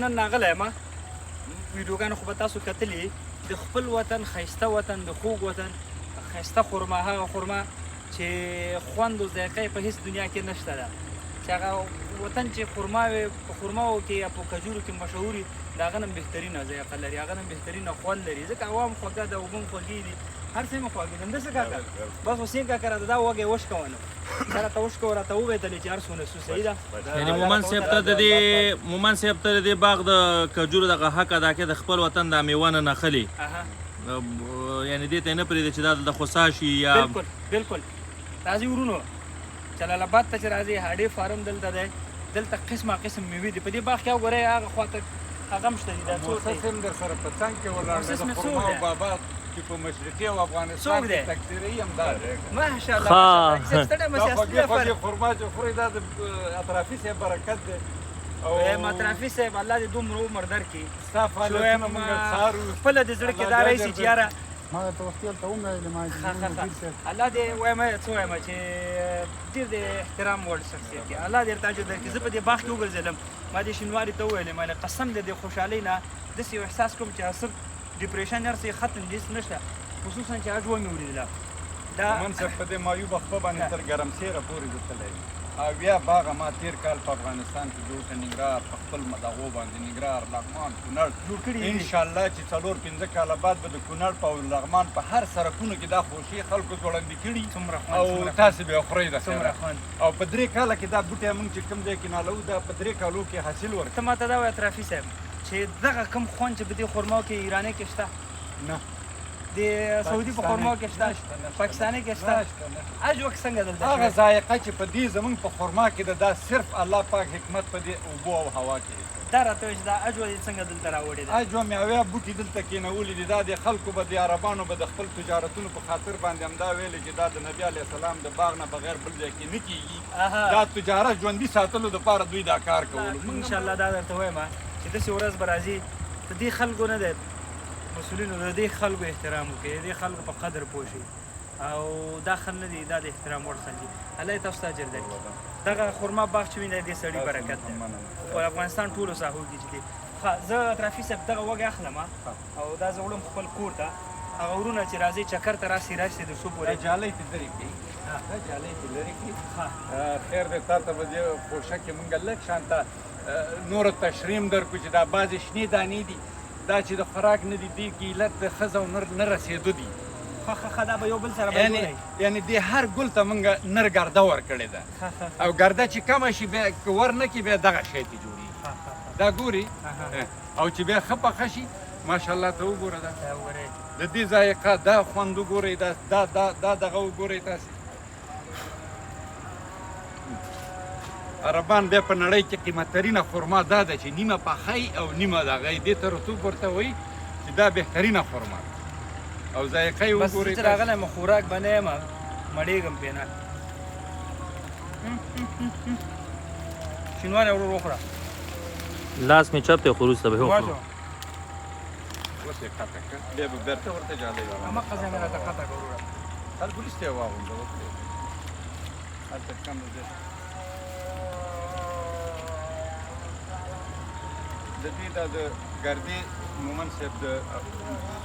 نن راغلی یم ویډیوګانو خو به تاسو کتلي د خپل وطن ښایسته وطن د خوږ وطن ښایسته خرما هغه خرما چې خوند و ذایقه یې په هېڅ دنیا کې نشته ده چې هغه وطن چې خرما وي په خرماو کې یا په کجورو کې مشهور وي د هغه نه بهترینه ذایقه لري هغه نه بهترینه خوند لري ځکه عوام خوږه ده اوبه هم خوږې دي هر څه مې خوږې دي همداسې کاکا بس حسین کاکا راته دا وږی وشکوه نو دا راته وشکوه راته وویتلې چې هر څونه سو صحیح ده یعنې مومن صاحب ته د دې باغ د کجورو دغه حق ادا کې د خپل وطن د میوه نه نښلي یعنې دې ته یې نه پرېږدي چې دا دلته خوسا شي یا بالکل راځئ ورونو جلال آباد ته چې راځئ هاډې فارم دلته دی دلته قسمه قسم میوې دي په دې باغ کې وګورئ هغه خواته هغه هم شته دي دا موسس هم در سره په څنګ کې ولاړ دی د خرما او بابا چې په مشرقي او افغانستان کې تکثیري هم دا دی ماشاءالله ستړی مې خوږې خوږې خرما چې خورئ دا د اطرافي صاحب برکت دی او اطرافي صاحب الله دې دومره عمر درکړي ستا فعالیتونه موږ څارو خپله د زړه کې دا راشي چې یاره ما ته وختي هلته ومویلې ما الله دې وایم څه وایم چې ډېر د احترام وړ شخصیت دی الله دې درته اجر درکړي زه په دې باغ کې وګرځېدم ما دې شینواري ته وویلې ما قسم دې د خوشحالۍ نه داسې یو احساس کوم چې صرف ډپریشن هر څه ختم دي نشته خصوصا چې هغه ژوند مې ولیدله دا مومن صاحب په دې مایوبه خپه باندې تر ګرمسېره پورې وتلی او بیا باغ ما تېر کال په افغانستان کې جوړ کړ ننګرهار په خپل دغو باندې ننګرهار لغمان کونړ جوړ کړي انشاءالله چې 4-5 کاله بعد به د کونړ په لغمان په هر سړکونو کې دا خوشي خلکو ځوړندې کړي او تاسې به یې خورئ د خیره او په 3 کاله کې دا بوټی موږ چې کوم ځای کې نالو دا په 3 کالو کې حاصل ورکړي ته ماته دا وایه اطرافي صاحب چې دغه کم خوند چې په دې خرماو کې ایرانۍ کې شته نه د سعودي په خرماو کې شته پاکستاني کې شته اجوک څنګه دلته هغه ذایقه چې په دې زموږ په خرما کې ده دا صرف الله پاک حکمت په دې اوبو او هوا کې دا راته وایي چې دا اجوه دې څنګه دلته راوړې ده اجوه میوې بوټي دلته کېنولي دي دا د خلکو به د عربانو به د خپل تجارتونو په خاطر باندې همدا ویلې چې دا د نبي علیه السلام د باغ نه بغیر بل ځای کې نه کېږي دا تجارت ژوندي ساتلو دپاره دوی دا کار کولو انشاءالله دا درته وایم چې داسې ورځ به راځي د دې خلکو نه دی مسؤلینو د دې خلکو احترام وکړي د دې خلکو په قدر پوه شي او دا ښه نه دي دا د احترام وړ خلک دي الله یې تاسو ته اجر درکړي دغه خرما باغ چې وینئ دې سړي برکت دی په افغانستان ټولو ساحو کې چې دی زه اطرافي صاحب دغه وږی اخلم او دا زه وړم خپل کور ته هغه وروڼه چې راځي چکر ته راسي د څو پورې جالۍ ته لرې کړي دا جالۍ ته لرې کړي خیر دی تا ته به دې خوشه کې موږ لږ شانته نورو تشریم درکړو چې دا بعضې شنې دانې دي دا چې د خوراک نه دي دې کې علت د ښځه او نه رسېدو دي ښه دا به یو بل سره به یعنې دې هر ګل ته موږ نر ګرده ورکړې ده او ګرده چې کمه شي بیا که ور نه کړي بیا دغه شی ته جوړېږي دا ګوري او چې بیا ښه پخه شي ماشاءالله ته وګوره دا د دې ذایقه دا خوند وګورئ دا دغه وګورئ تاسې عربان بیا په نړۍ کې قیمتترینه خرما دا ده چې نیمه پخی او نیمه دغه دې ته رطوب ورته وایي چې دا بهترینه خرما او ذایقه یې وګورئ بس راغلی یم خوراک به نه یم مړېږم پرې نه شینواری ورور وخوره لاس مې چپ دی خو وروسته به یې وخورم اوس یې قطع کړه بیا به بېرته ورته جالۍ هماغه ځای مې راته قطع کړه وروره خلکو وروسته یې واغونده وکړې هلته کم دی د دې دا د ګردې مومن صاحب د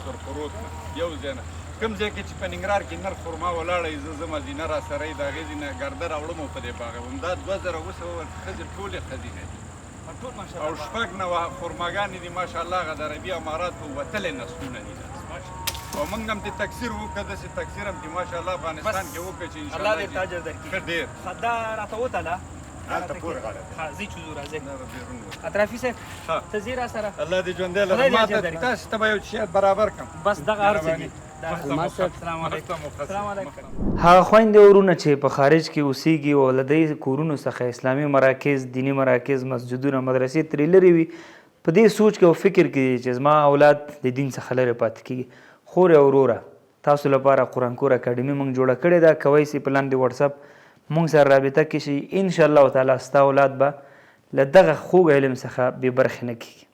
سرخروت نه یو ځای نه کوم ځای کې چې په ننګرهار کې نر خرما ولاړه یې زه ځم زینه راسره یې د هغې ځینه ګرده راوړم او په دې باغ وم دا 2007 ښځې ټولې ښځینه دي او شپږ نوه خرماګانې دي ماشاءالله هغه د عربي اماراتو وتلې نسلونه دي او موږ هم دې تکثیر وکړه داسې تکثیر هم چې ماشاءالله افغانستان کې وکړه چې انشاءالله الله دې ته اجر درکړي ښه ډېر دا راته وتله هلته پورې غاړه ځئ چې ځو راځئ اطرافي صاحب ته ځې را سره الله دې ژوندی لري ما ته تاسو ته به یو شی برابر کړم بس دغه هر څه دي السلام علیکم هغه خویندې ورونه چې په خارج کې اوسېږي او له دې کورونو څخه اسلامي مراکز دیني مراکز مسجدونه مدرسې ترې لرې وي په دې سوچ کې او فکر کې چې زما اولاد د دین څخه لرې پاتې کېږي خورې او وروره تاسو لپاره قرآن کور اکاډمي موږ جوړه کړې ده کوی سي په لاندې وټساپ موږ سره رابطه کې شي انشاءالله تعالی ستا اولاد به له دغه خوږ علم څخه بې برخې نه کېږي